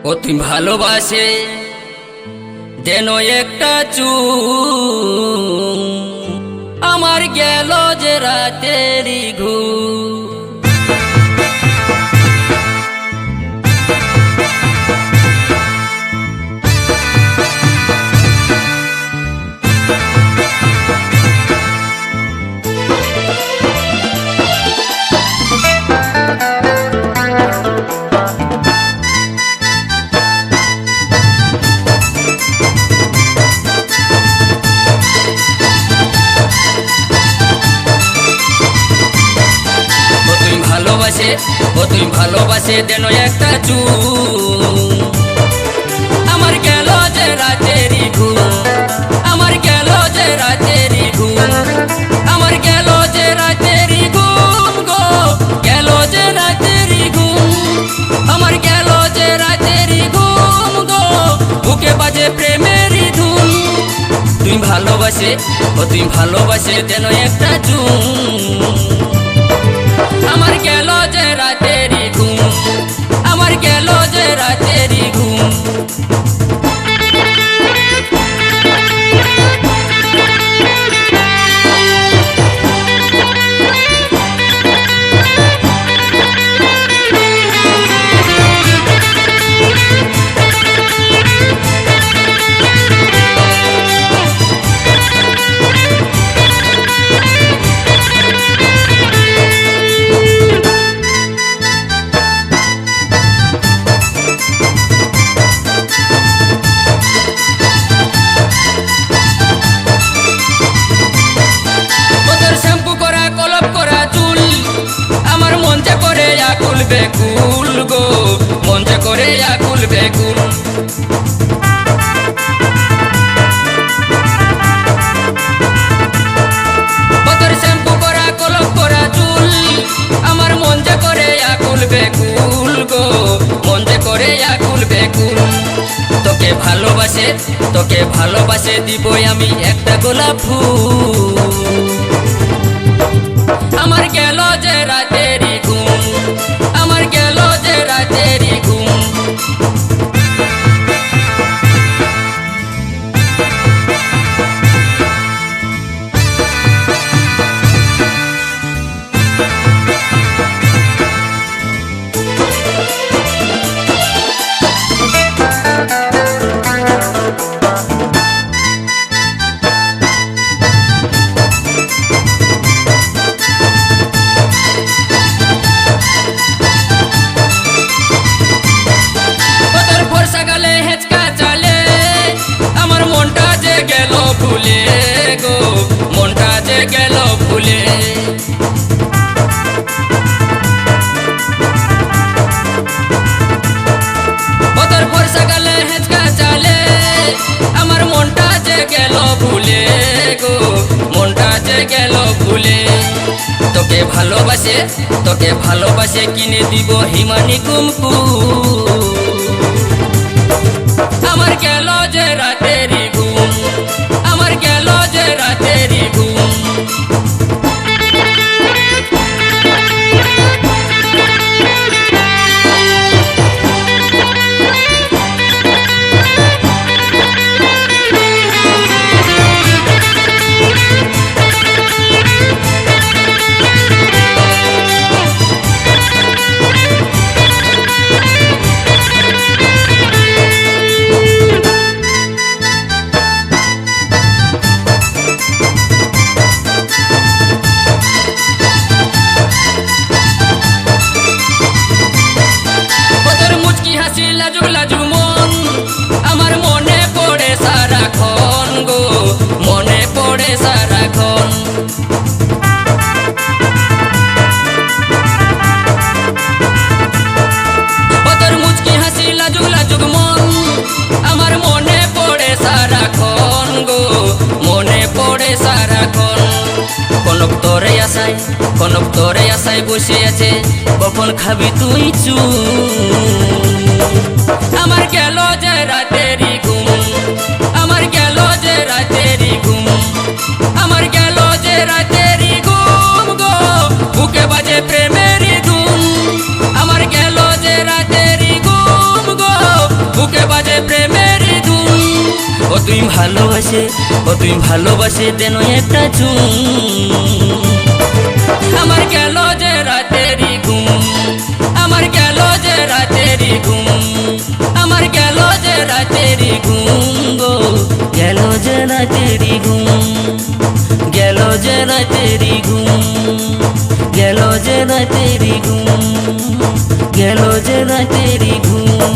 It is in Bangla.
অতি ভালোবাসে দেন একটা চুম আমার গেল যে রাতেরি ঘুম। ও তুই ভালোবাসে দেন একটা চুম আমার গেল যে রাতেরি ঘুম, আমার গেল যে রাতেরি ঘুম, আমার গেল যে রাতেরি ঘুম গো, গেল যে রাতেরি ঘুম, আমার গেল যে রাতেরি ঘুম গো, বুকে বাজে প্রেমেরই ধুম। তুই ভালোবাসে ও তুই ভালোবাসে দেন একটা চুম আমার গেল যে রাতেরি ঘুম, আমার গেল যে রাতেরি ঘুম। বেকুল গো মঞ্চে করে আকুল বেকুল, বদর শ্যাম্পু করা কলপ করা চুল আমার মঞ্চে করে আকুল বেকুল গো, মঞ্চে করে আকুল বেকুল। তোকে ভালোবাসে তোকে ভালোবাসে দিব আমি একটা গোলাপ ফুল আমার গেল যে রাতেরি ঘুম, আমার গেল যে রাতেরি ঘুম। ভুলে গো মনটা যে গেল ভুলে, ওদের বর্ষা গেলে হেঁচকা চালে আমার মনটা যে গেল ভুলে গো, মনটা যে গেল ভুলে। তোকে ভালোবাসে তোকে ভালোবাসে কিনে দিব হিমানি কুমকুম আমার গেল যে রাতেরি ঘুম, আমার গেল যে রাতেরি ঘুম। লাজুক লাজুক মন আমার মনে পড়ে সারাক্ষণ গো, মনে পড়ে সারাক্ষণ। ওদের মুচকি হাসি লাজুক লাজুক মন আমার মনে পড়ে সারাক্ষণ গো, মনে পড়ে সারাক্ষণ। কনক তোরে আশায় বসে আছে কখন খাবি তুই চুম আমার গেল যে রাতেরি ঘুম, আমার গেল যে রাতেরি ঘুম, আমার গেল যে রাতেরি ঘুম গো, বুকে বাজে প্রেমেরই ধুম আমার গেল যে রাতেরি ঘুম গো, ও তুই ভালোবাসে দেন একটা চুম আমার গেল যে রাতেরি ঘুম আমার গেল যে রাতেরি ঘুম আমার গেল যে রাতেরি ঘুম গো গেল যে রাতেরি ঘুম গেল যে রাতেরি ঘুম গেল যে রাতেরি ঘুম গেল যে রাতেরি ঘুম